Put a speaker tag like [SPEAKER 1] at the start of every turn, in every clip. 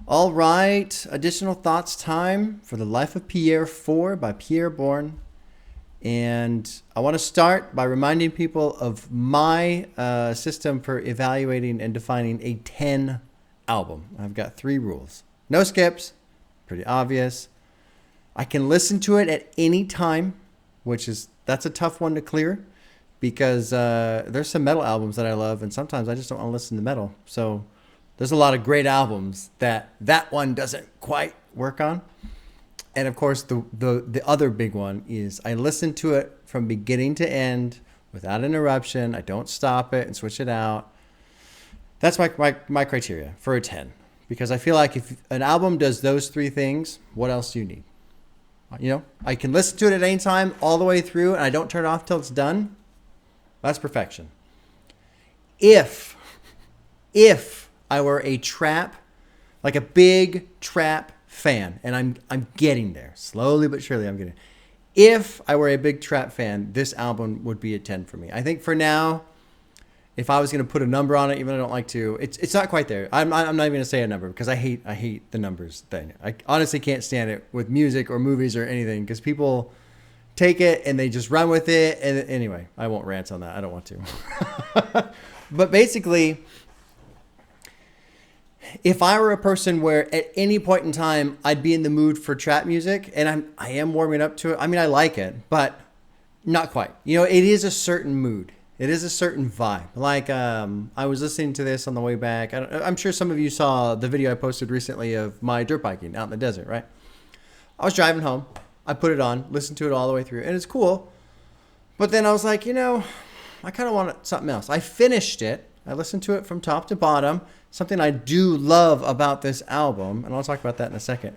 [SPEAKER 1] All right, additional thoughts time for The Life of Pierre 4 by Pierre Bourne. And I want to start by reminding people of my system for evaluating and defining a 10 album. I've got 3 rules. No skips, pretty obvious. I can listen to it at any time, that's a tough one to clear because there's some metal albums that I love, and sometimes I just don't want to listen to metal. So there's a lot of great albums that one doesn't quite work on. And of course, the other big one is I listen to it from beginning to end without interruption. I don't stop it and switch it out. That's my criteria for a 10. Because I feel like if an album does those 3 things, what else do you need? You know, I can listen to it at any time all the way through and I don't turn it off till it's done. That's perfection. If I were a trap, like a big trap fan, and I'm getting there. Slowly but surely I'm getting there. If I were a big trap fan, this album would be a 10 for me. I think for now, if I was going to put a number on it, even though I don't like to, it's not quite there. I'm not even going to say a number because I hate the numbers thing. I honestly can't stand it with music or movies or anything because people take it and they just run with it. And anyway, I won't rant on that. I don't want to. But basically, if I were a person where at any point in time I'd be in the mood for trap music, and I am warming up to it. I mean, I like it, but not quite. You know, it is a certain mood. It is a certain vibe. Like I was listening to this on the way back. I'm sure some of you saw the video I posted recently of my dirt biking out in the desert, right? I was driving home. I put it on, listened to it all the way through, and it's cool. But then I was like, you know, I kind of want something else. I finished it. I listened to it from top to bottom. Something I do love about this album, and I'll talk about that in a second.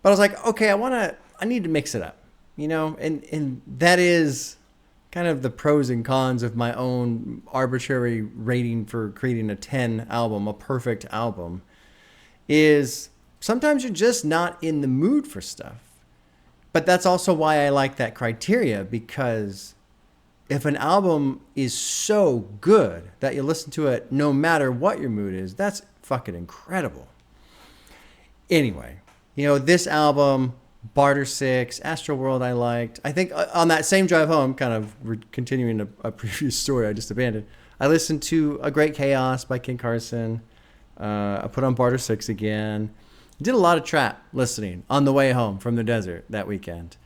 [SPEAKER 1] But I was like, okay, I need to mix it up, you know, and that is kind of the pros and cons of my own arbitrary rating for creating a 10 album, a perfect album, is sometimes you're just not in the mood for stuff. But that's also why I like that criteria, because if an album is so good that you listen to it no matter what your mood is, that's fucking incredible. Anyway, you know, this album, Barter 6, Astro World I liked. I think on that same drive home, kind of continuing a previous story I just abandoned, I listened to A Great Chaos by King Carson. I put on Barter 6 again. Did a lot of trap listening on the way home from the desert that weekend.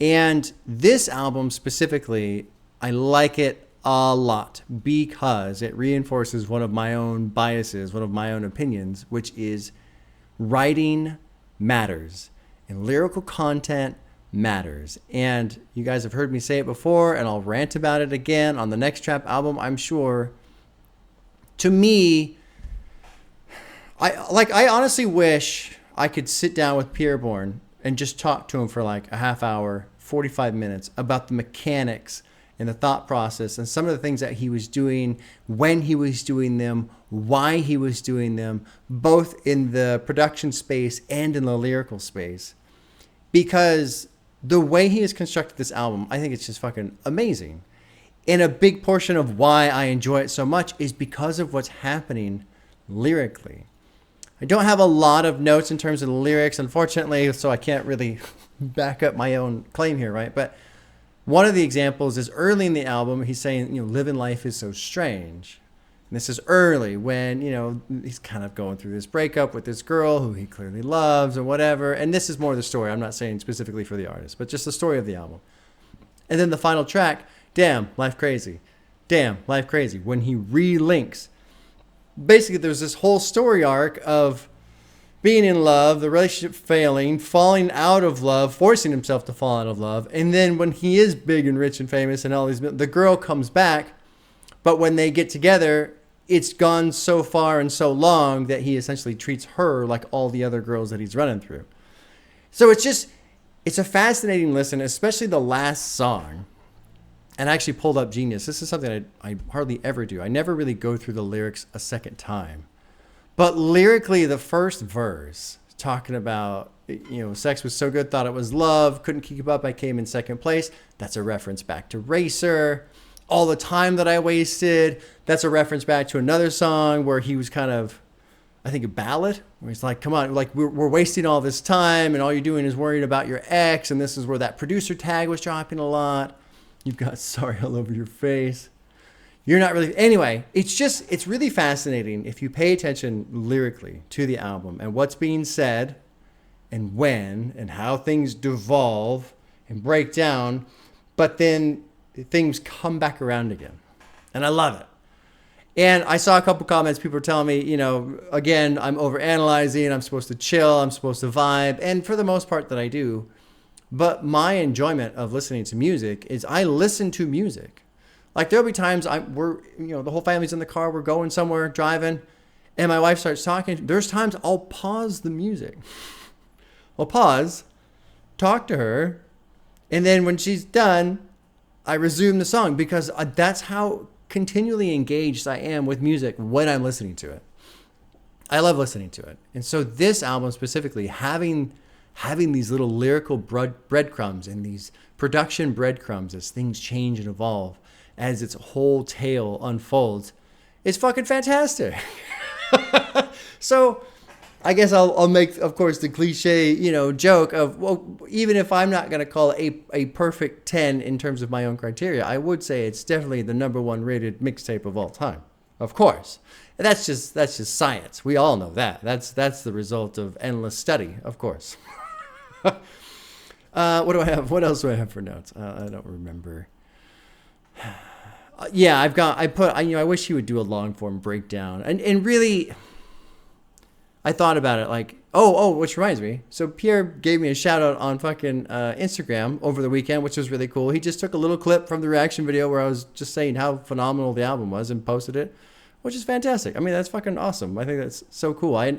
[SPEAKER 1] And this album specifically, I like it a lot because it reinforces one of my own biases, one of my own opinions, which is writing matters and lyrical content matters. And you guys have heard me say it before, and I'll rant about it again on the next trap album, I'm sure. To me, I honestly wish I could sit down with Pierre Bourne and just talk to him for like a half hour, 45 minutes about the mechanics and the thought process and some of the things that he was doing, when he was doing them, why he was doing them, both in the production space and in the lyrical space. Because the way he has constructed this album, I think it's just fucking amazing. And a big portion of why I enjoy it so much is because of what's happening lyrically. I don't have a lot of notes in terms of the lyrics, unfortunately, so I can't really back up my own claim here, right? But one of the examples is early in the album, he's saying, you know, living life is so strange. And this is early when, you know, he's kind of going through this breakup with this girl who he clearly loves or whatever. And this is more the story. I'm not saying specifically for the artist, but just the story of the album. And then the final track, Damn, Life Crazy. Damn, Life Crazy. When he relinks. Basically, there's this whole story arc of being in love, the relationship failing, falling out of love, forcing himself to fall out of love. And then when he is big and rich and famous and all these, the girl comes back. But when they get together, it's gone so far and so long that he essentially treats her like all the other girls that he's running through. So it's a fascinating listen, especially the last song. And I actually pulled up Genius. This is something I hardly ever do. I never really go through the lyrics a second time. But lyrically, the first verse, talking about, you know, sex was so good, thought it was love, couldn't keep up, I came in second place. That's a reference back to Racer. All the time that I wasted, that's a reference back to another song where he was kind of I think, a ballad where he's like, come on, like we're wasting all this time and all you're doing is worrying about your ex. And this is where that producer tag was dropping a lot. You've got sorry all over your face. You're not really. Anyway, it's really fascinating if you pay attention lyrically to the album and what's being said and when and how things devolve and break down. But then things come back around again. And I love it. And I saw a couple comments. People were telling me, again, I'm overanalyzing. I'm supposed to chill. I'm supposed to vibe. And for the most part that I do. But my enjoyment of listening to music is I listen to music. Like there'll be times the whole family's in the car. We're going somewhere, driving. And my wife starts talking. There's times I'll pause the music. I'll pause, talk to her. And then when she's done, I resume the song because that's how continually engaged I am with music when I'm listening to it. I love listening to it. And so this album specifically, having these little lyrical breadcrumbs and these production breadcrumbs as things change and evolve, as its whole tale unfolds, is fucking fantastic. So I guess I'll make, of course, the cliche, joke of, well, even if I'm not going to call it a perfect 10 in terms of my own criteria, I would say it's definitely the #1 rated mixtape of all time. Of course. And that's just science. We all know that. That's the result of endless study, of course. What do I have? What else do I have for notes? I don't remember. Yeah, I wish he would do a long form breakdown. And really, I thought about it like, which reminds me. So Pierre gave me a shout out on fucking Instagram over the weekend, which was really cool. He just took a little clip from the reaction video where I was just saying how phenomenal the album was and posted it, which is fantastic. I mean, that's fucking awesome. I think that's so cool. I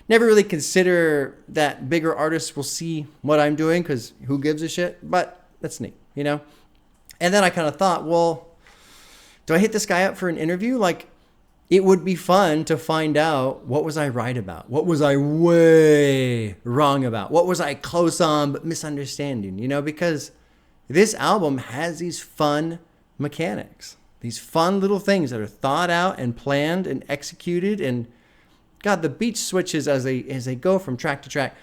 [SPEAKER 1] never really consider that bigger artists will see what I'm doing because who gives a shit? But that's neat, And then I kind of thought, well, do I hit this guy up for an interview? Like, it would be fun to find out what was I right about? What was I way wrong about? What was I close on but misunderstanding? Because this album has these fun mechanics, these fun little things that are thought out and planned and executed. And God, the beat switches as they go from track to track.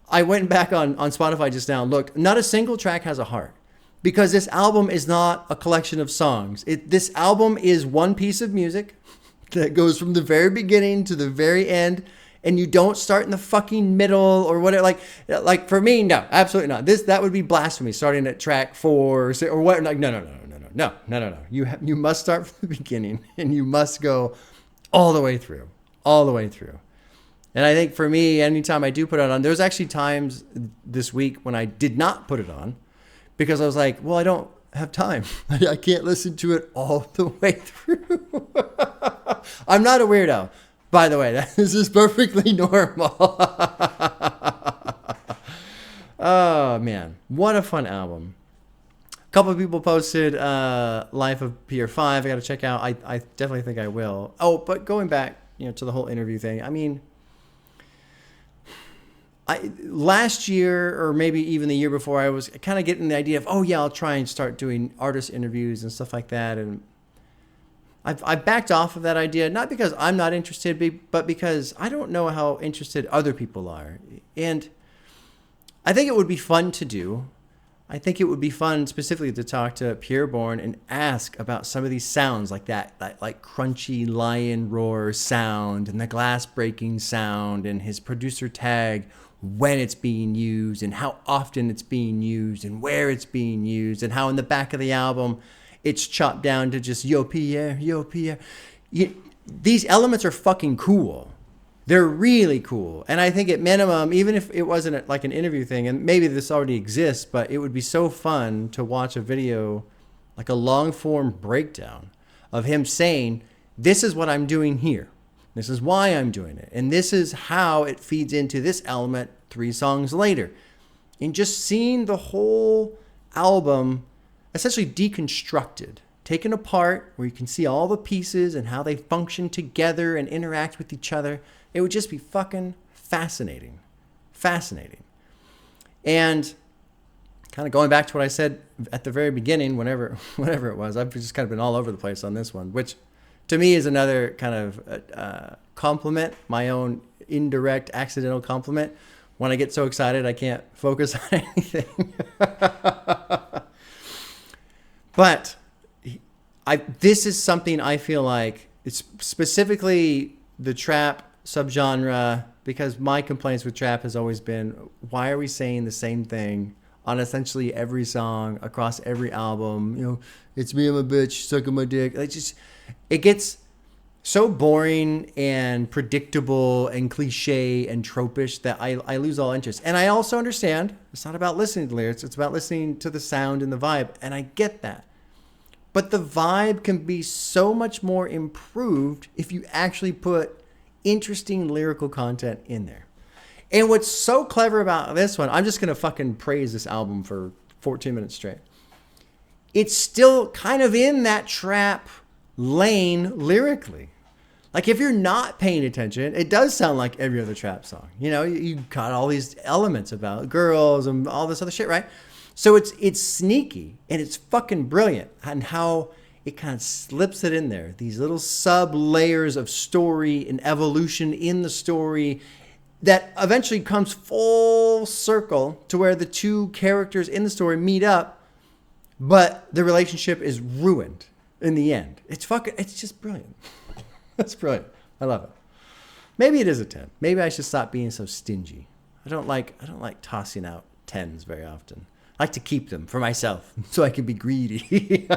[SPEAKER 1] I went back on Spotify just now and looked. Not a single track has a heart. Because this album is not a collection of songs. This album is one piece of music that goes from the very beginning to the very end, and you don't start in the fucking middle or whatever. Like for me, no, absolutely not. That would be blasphemy. Starting at track 4 or what? Like no. You must start from the beginning, and you must go all the way through. And I think for me, anytime I do put it on, there's actually times this week when I did not put it on because I was like, well, I don't have time. I can't listen to it all the way through. I'm not a weirdo, by the way. This is perfectly normal. Oh, man. What a fun album. A couple of people posted Life of Pierre 5. I got to check out. I definitely think I will. Oh, but going back to the whole interview thing, I mean, last year or maybe even the year before, I was kind of getting the idea of, I'll try and start doing artist interviews and stuff like that. And I backed off of that idea, not because I'm not interested, but because I don't know how interested other people are. And I think it would be fun to do. I think it would be fun specifically to talk to Pierre Bourne and ask about some of these sounds like that like crunchy lion roar sound and the glass breaking sound and his producer tag, when it's being used and how often it's being used and where it's being used and how in the back of the album it's chopped down to just yo Pierre. These elements are fucking cool. They're really cool. And I think at minimum, even if it wasn't like an interview thing, and maybe this already exists, but it would be so fun to watch a video, like a long form breakdown of him saying, this is what I'm doing here. This is why I'm doing it. And this is how it feeds into this element 3 songs later. And just seeing the whole album essentially deconstructed, taken apart, where you can see all the pieces and how they function together and interact with each other. It would just be fucking fascinating. Fascinating. And kind of going back to what I said at the very beginning, whenever it was, I've just kind of been all over the place on this one, which to me is another kind of compliment, my own indirect, accidental compliment. When I get so excited, I can't focus on anything. But this is something I feel like it's specifically the trap subgenre, because my complaints with trap has always been, why are we saying the same thing on essentially every song across every album? You know, it's me, I'm a bitch, sucking my dick. It gets so boring and predictable and cliche and tropish that I lose all interest. And I also understand it's not about listening to lyrics. It's about listening to the sound and the vibe. And I get that. But the vibe can be so much more improved if you actually put interesting lyrical content in there. And what's so clever about this one, I'm just going to fucking praise this album for 14 minutes straight. It's still kind of in that trap lane lyrically. Like, if you're not paying attention, it does sound like every other trap song. You know, you got all these elements about girls and all this other shit, right? So it's sneaky and it's fucking brilliant, and how it kind of slips it in there. These little sub layers of story and evolution in the story that eventually comes full circle to where the two characters in the story meet up, but the relationship is ruined in the end. It's just brilliant. That's brilliant. I love it. Maybe it is a 10. Maybe I should stop being so stingy. I don't like tossing out 10s very often. I like to keep them for myself so I can be greedy.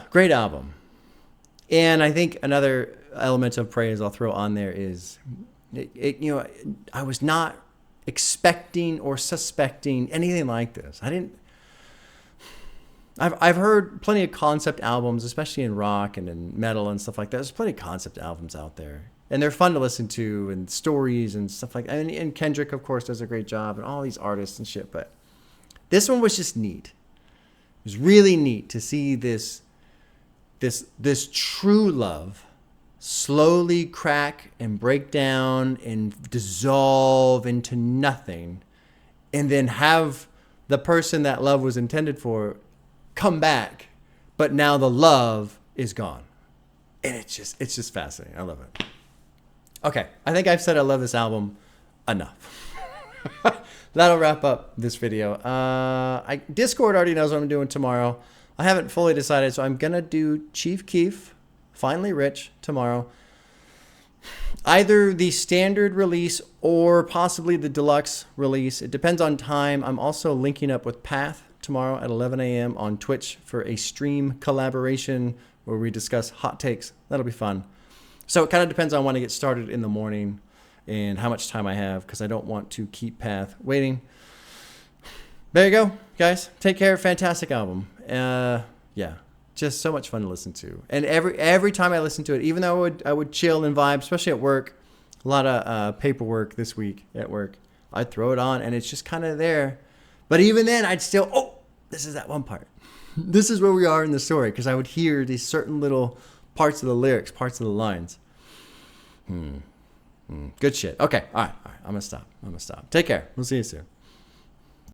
[SPEAKER 1] Great album. And I think another element of praise I'll throw on there is, I was not expecting or suspecting anything like this. I've heard plenty of concept albums, especially in rock and in metal and stuff like that. There's plenty of concept albums out there, and they're fun to listen to, and stories and stuff like that. And Kendrick, of course, does a great job, and all these artists and shit. But this one was just neat. It was really neat to see this true love slowly crack and break down and dissolve into nothing, and then have the person that love was intended for come back, but now the love is gone. And it's just fascinating. I love it. Okay, I think I've said I love this album enough. That'll wrap up this video. Discord already knows what I'm doing tomorrow. I haven't fully decided, so I'm gonna do Chief Keef, Finally Rich, tomorrow. Either the standard release or possibly the deluxe release. It depends on time. I'm also linking up with Path tomorrow at 11 a.m. on Twitch for a stream collaboration where we discuss hot takes. That'll be fun. So it kind of depends on when I get started in the morning and how much time I have, because I don't want to keep Path waiting. There you go, guys. Take care. Fantastic album. Yeah, just so much fun to listen to. And every time I listen to it, even though I would chill and vibe, especially at work, a lot of paperwork this week at work, I'd throw it on and it's just kind of there. But even then, I'd still, this is that one part. This is where we are in the story, because I would hear these certain little parts of the lyrics, parts of the lines. Good shit. Okay, all right. I'm going to stop. Take care. We'll see you soon.